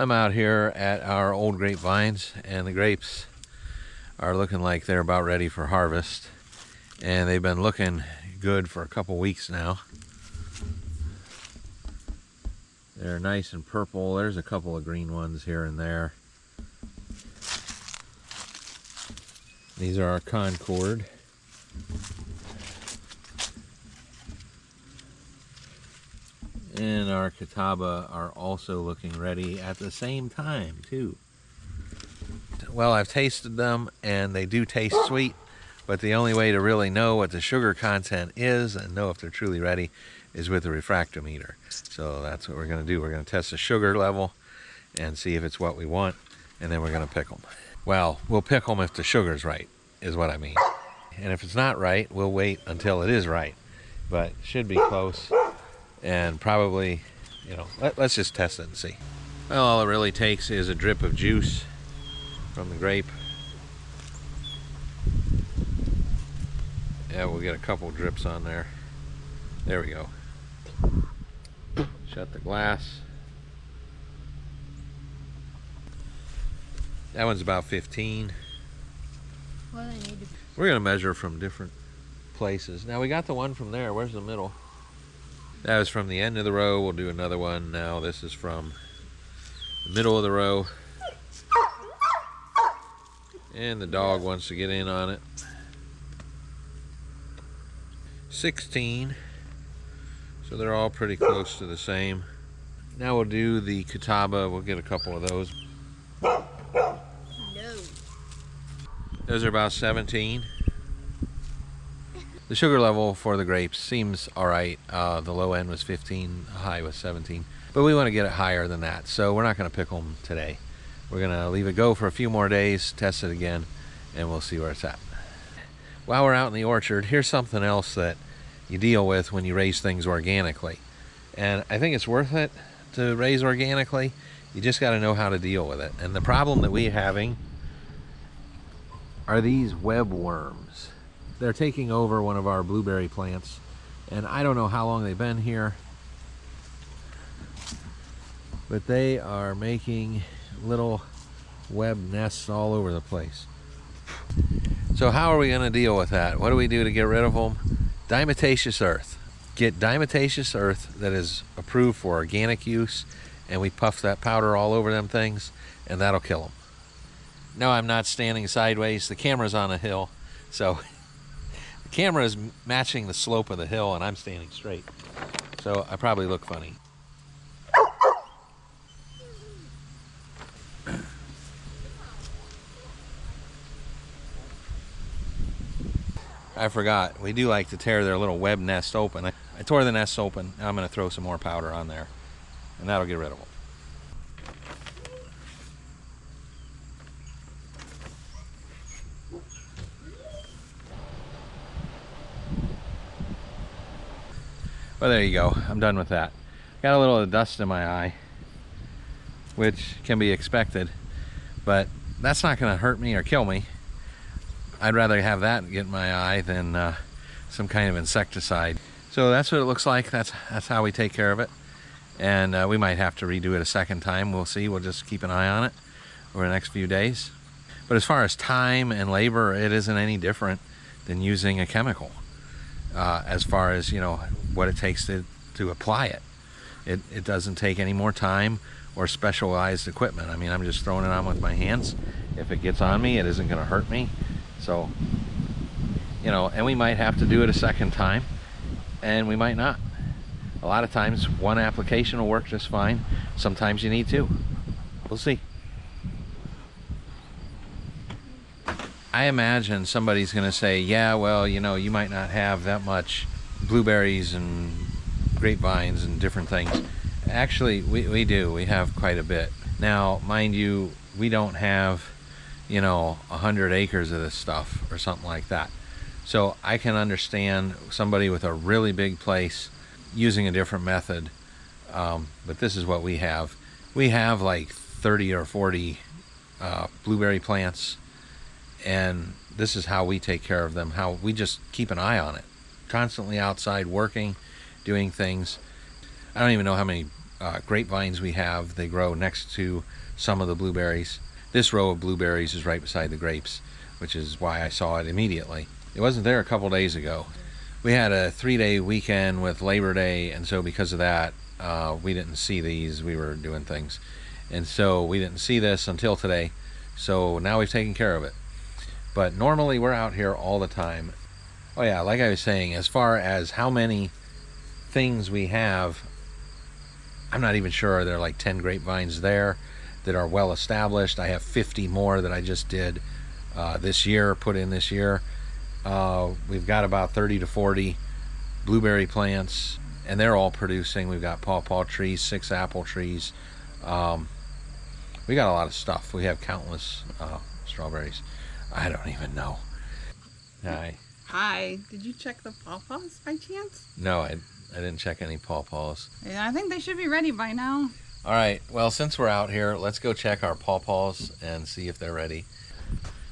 I'm out here at our old grapevines, and the grapes are looking like they're about ready for harvest, and they've been looking good for a couple weeks now. They're nice and purple. There's a couple of green ones here and there. These are our Concord. And our Catawba are also looking ready at the same time too. Well, I've tasted them and they do taste sweet, but the only way to really know what the sugar content is and know if they're truly ready is with the refractometer. So that's what we're going to do. We're going to test the sugar level and see if it's what we want, and then we're going to pick them. Well, we'll pick them if the sugar's right, is what I mean. And if it's not right, we'll wait until it is right. But it should be close, and probably, you know, let's just test it and see. Well, all it really takes is a drip of juice from the grape. Yeah, we'll get a couple drips on there. There we go. Shut the glass. That one's about 15. Well, they need to... We're going to measure from different places. Now we got the one from there. Where's the middle? That was from the end of the row. We'll do another one. Now this is from the middle of the row. And the dog wants to get in on it. 16. So they're all pretty close to the same. Now we'll do the Catawba. We'll get a couple of those. No. Those are about 17. The sugar level for the grapes seems all right. The low end was 15, the high was 17. But we want to get it higher than that, so we're not going to pick them today. We're going to leave it go for a few more days, test it again, and we'll see where it's at. While we're out in the orchard, here's something else that you deal with when you raise things organically. And I think it's worth it to raise organically. You just got to know how to deal with it. And the problem that we're having are these web worms. They're taking over one of our blueberry plants, and I don't know how long they've been here, but they are making little web nests all over the place. So how are we going to deal with that? What do we do to get rid of them? Diatomaceous earth. Get diatomaceous earth that is approved for organic use, and we puff that powder all over them things, and that'll kill them. No, I'm not standing sideways. The camera's on a hill, so the camera is matching the slope of the hill, and I'm standing straight. So I probably look funny. I forgot, we do like to tear their little web nest open. I tore the nest open. Now I'm going to throw some more powder on there, and that'll get rid of them. Well, there you go. I'm done with that. Got a little dust in my eye, which can be expected, but that's not going to hurt me or kill me. I'd rather have that get in my eye than some kind of insecticide. So that's what it looks like. That's how we take care of it. And we might have to redo it a second time. We'll see. We'll just keep an eye on it over the next few days. But as far as time and labor, it isn't any different than using a chemical. As far as, you know, what it takes to apply it. It doesn't take any more time or specialized equipment. I mean, I'm just throwing it on with my hands. If it gets on me, it isn't going to hurt me. So, you know, and we might have to do it a second time, and we might not. A lot of times one application will work just fine. Sometimes you need two. We'll see. I imagine somebody's going to say, yeah, well, you know, you might not have that much blueberries and grapevines and different things. Actually, we do. We have quite a bit. Now, mind you, we don't have, you know, 100 acres of this stuff or something like that. So I can understand somebody with a really big place using a different method, but this is what we have. We have like 30 or 40 blueberry plants, and this is how we take care of them, how we just keep an eye on it. Constantly outside working, doing things. I don't even know how many grapevines we have. They grow next to some of the blueberries. This row of blueberries is right beside the grapes, which is why I saw it immediately. It wasn't there a couple days ago. We had a 3-day weekend with Labor Day, and so because of that, we didn't see these. We were doing things, and so we didn't see this until today. So now we've taken care of it. But normally we're out here all the time. Oh yeah, like I was saying, as far as how many things we have, I'm not even sure. There are like 10 grapevines there that are well established. I have 50 more that I just did this year, put in this year. We've got about 30 to 40 blueberry plants, and they're all producing. We've got pawpaw trees, 6 apple trees. We got a lot of stuff. We have countless strawberries. I don't even know. Hi. Hi. Did you check the pawpaws by chance? No, I didn't check any pawpaws. Yeah, I think they should be ready by now. All right, well, since we're out here, let's go check our pawpaws and see if they're ready.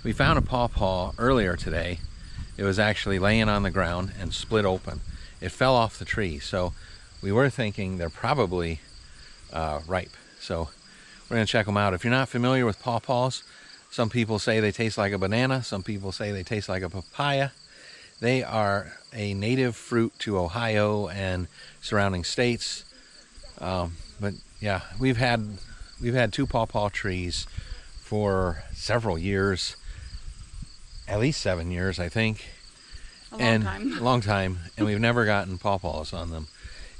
We found a pawpaw earlier today. It was actually laying on the ground and split open. It fell off the tree, so we were thinking they're probably ripe. So we're gonna check them out. If you're not familiar with pawpaws, some people say they taste like a banana. Some people say they taste like a papaya. They are a native fruit to Ohio and surrounding states. But yeah, we've had 2 pawpaw trees for several years, at least 7 years, I think. A long time, and we've never gotten pawpaws on them.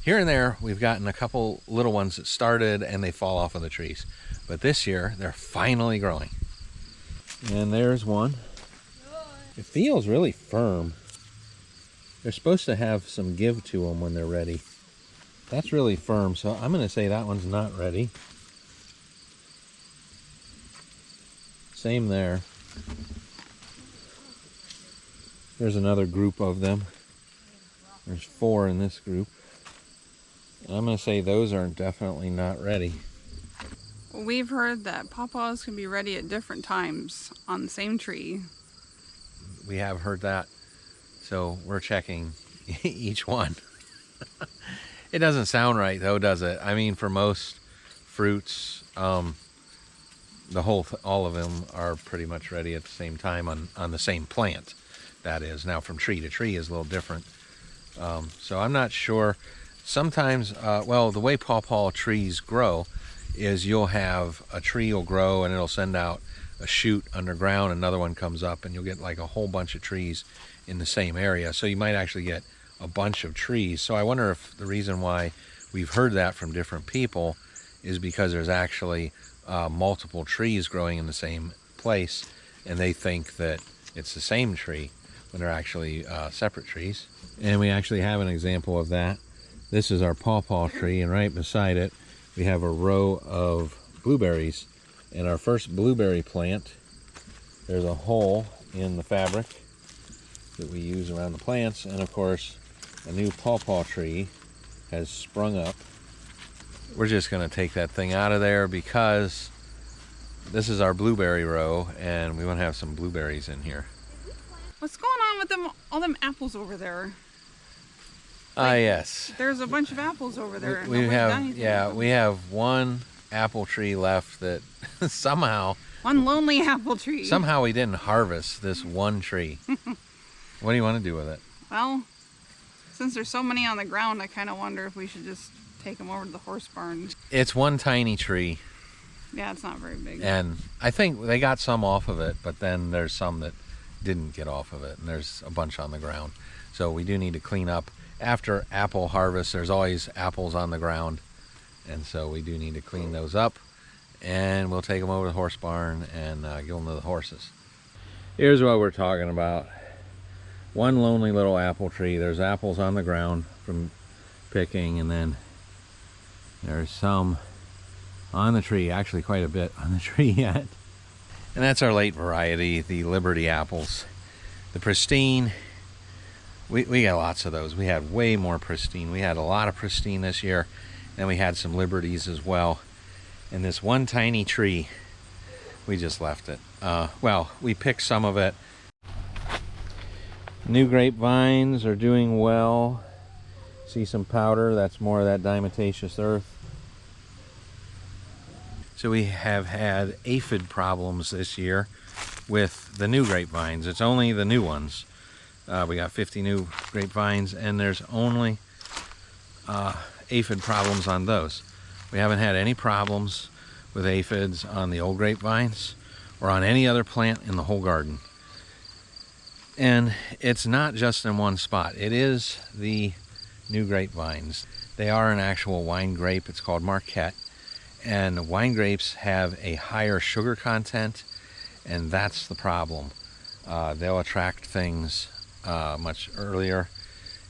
Here and there, we've gotten a couple little ones that started and they fall off of the trees. But this year, they're finally growing. And there's one. It feels really firm. They're supposed to have some give to them when they're ready. That's really firm, so I'm going to say that one's not ready. Same there. There's another group of them. There's 4 in this group. I'm going to say those are definitely not ready. We've heard that pawpaws can be ready at different times on the same tree. We have heard that, so we're checking each one. It doesn't sound right though, does it? I mean, for most fruits, all of them are pretty much ready at the same time on the same plant. That is, now from tree to tree is a little different. So I'm not sure. Sometimes, well, the way pawpaw trees grow is you'll have a tree will grow and it'll send out a shoot underground, another one comes up, and you'll get like a whole bunch of trees in the same area. So you might actually get a bunch of trees. So I wonder if the reason why we've heard that from different people is because there's actually multiple trees growing in the same place, and they think that it's the same tree when they're actually separate trees. And we actually have an example of that. This is our pawpaw tree, and right beside it we have a row of blueberries. And our first blueberry plant, there's a hole in the fabric that we use around the plants, and of course a new pawpaw tree has sprung up. We're just going to take that thing out of there because this is our blueberry row and we want to have some blueberries in here. What's going on with them? All them apples over there? Yes. There's a bunch of apples over there. We have one apple tree left that somehow one lonely apple tree. Somehow we didn't harvest this one tree. What do you want to do with it? Well, since there's so many on the ground, I kind of wonder if we should just take them over to the horse barn. It's one tiny tree. Yeah, it's not very big. And I think they got some off of it, but then there's some that didn't get off of it, and there's a bunch on the ground. So we do need to clean up. After apple harvest, there's always apples on the ground, and so we do need to clean those up, and we'll take them over to the horse barn and give them to the horses. Here's what we're talking about. One lonely little apple tree. There's apples on the ground from picking, and then there's some on the tree, actually quite a bit on the tree yet. And that's our late variety, the Liberty apples. The pristine, we got lots of those. We had way more pristine. We had a lot of pristine this year, and we had some Liberties as well. And this one tiny tree, we just left it. Well, we picked some of it. New grapevines are doing well. See some powder, that's more of that diatomaceous earth. So we have had aphid problems this year with the new grapevines. It's only the new ones. We got 50 new grapevines, and there's only aphid problems on those. We haven't had any problems with aphids on the old grapevines or on any other plant in the whole garden. And it's not just in one spot. It is the new grapevines. They are an actual wine grape. It's called Marquette. And wine grapes have a higher sugar content, and that's the problem. They'll attract things much earlier.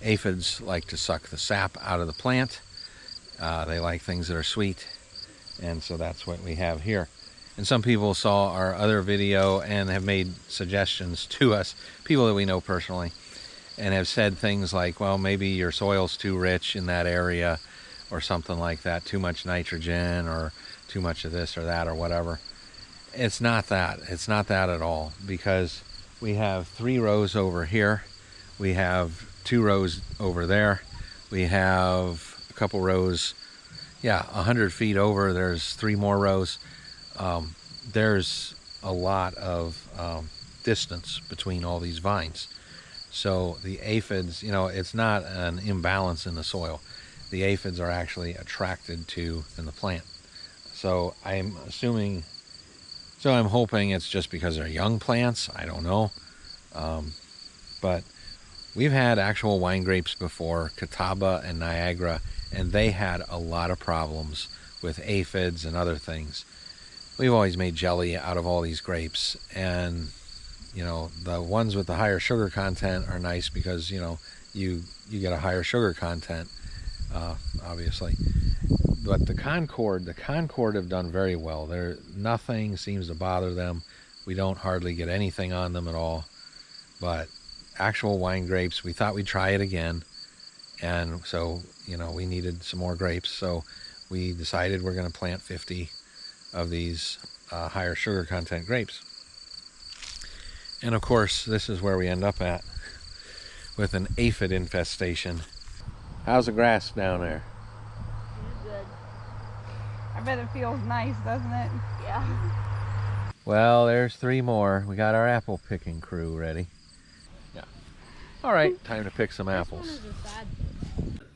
Aphids like to suck the sap out of the plant. They like things that are sweet, and so that's what we have here. And some people saw our other video and have made suggestions to us, people that we know personally, and have said things like, well, maybe your soil's too rich in that area or something like that, too much nitrogen or too much of this or that or whatever. It's not that. It's not that at all, because we have 3 rows over here. We have 2 rows over there. We have a couple rows, 100 feet over. There's 3 more rows. There's a lot of distance between all these vines. So the aphids, it's not an imbalance in the soil. The aphids are actually attracted to in the plant. So I'm hoping it's just because they're young plants. I don't know. But we've had actual wine grapes before, Catawba and Niagara, and they had a lot of problems with aphids and other things. We've always made jelly out of all these grapes, and the ones with the higher sugar content are nice because you get a higher sugar content, obviously. But the Concord have done very well. Nothing seems to bother them. We don't hardly get anything on them at all. But actual wine grapes, we thought we'd try it again, and so we needed some more grapes, so we decided we're going to plant 50 of these higher sugar content grapes. And of course, this is where we end up at with an aphid infestation. How's the grass down there? Good. I bet it feels nice, doesn't it? Yeah. Well, there's 3 more. We got our apple picking crew ready. Yeah. All right, time to pick some apples.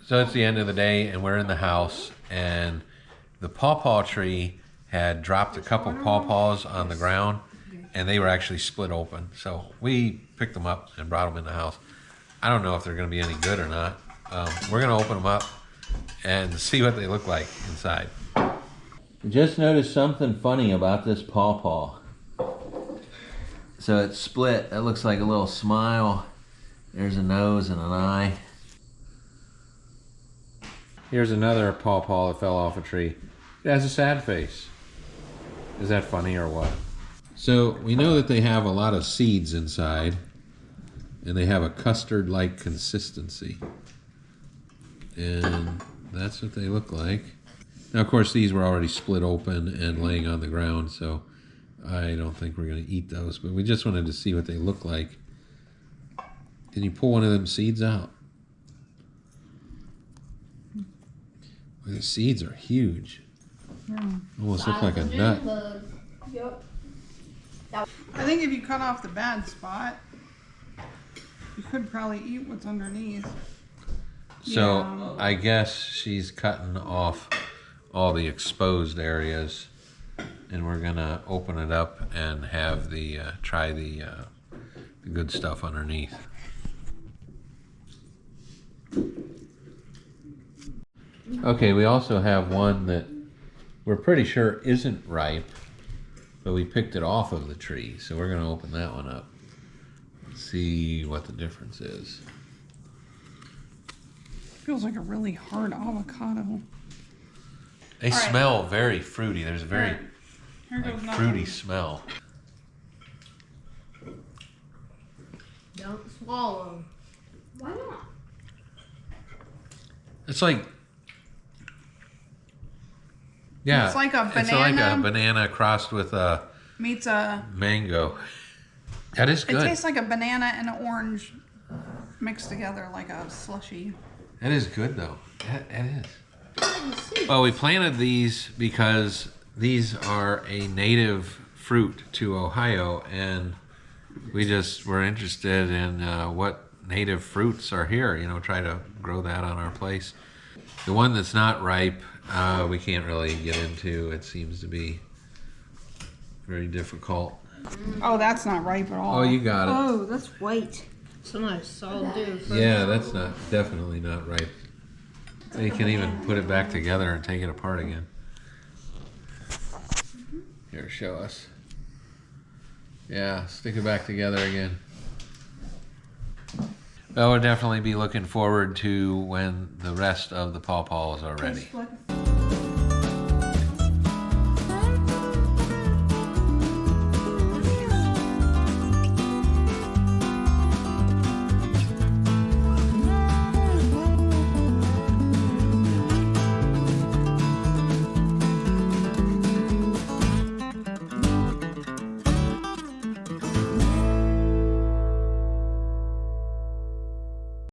So it's the end of the day, and we're in the house, and the pawpaw tree had dropped a couple pawpaws on the ground, and they were actually split open. So we picked them up and brought them in the house. I don't know if they're going to be any good or not. We're going to open them up and see what they look like inside. Just noticed something funny about this pawpaw. So it's split. It looks like a little smile. There's a nose and an eye. Here's another pawpaw that fell off a tree. It has a sad face. Is that funny or what? So we know that they have a lot of seeds inside, and they have a custard-like consistency. And that's what they look like. Now, of course, these were already split open and laying on the ground, so I don't think we're going to eat those, but we just wanted to see what they look like. Can you pull one of them seeds out? The seeds are huge. Almost look like a nut. Yep. I think if you cut off the bad spot, you could probably eat what's underneath. So Yeah. I guess she's cutting off all the exposed areas, and we're gonna open it up and have the try the good stuff underneath. Okay, we also have one that we're pretty sure isn't ripe, but we picked it off of the tree, so we're gonna open that one up and see what the difference is. Feels like a really hard avocado. They All right. smell very fruity. There's a very Here goes nothing. fruity smell. Don't swallow. Why not? It's like, yeah, It's like a It's like a banana. banana crossed with a Meets a. mango. That is It good. tastes like a banana and an orange mixed together like a slushy. That is good though. That is. Well, we planted these because these are a native fruit to Ohio, and we just were interested in what native fruits are here, you know, try to grow that on our place. The one that's not ripe, we can't really get into. It seems to be very difficult. Oh, that's not ripe at all. Oh, you got it. Oh, that's white. So nice, solid do. Yeah, that's definitely not ripe. You can even put it back together and take it apart again. Here, show us. Yeah, stick it back together again. Well, we'll definitely be looking forward to when the rest of the pawpaws are ready. Tastes like a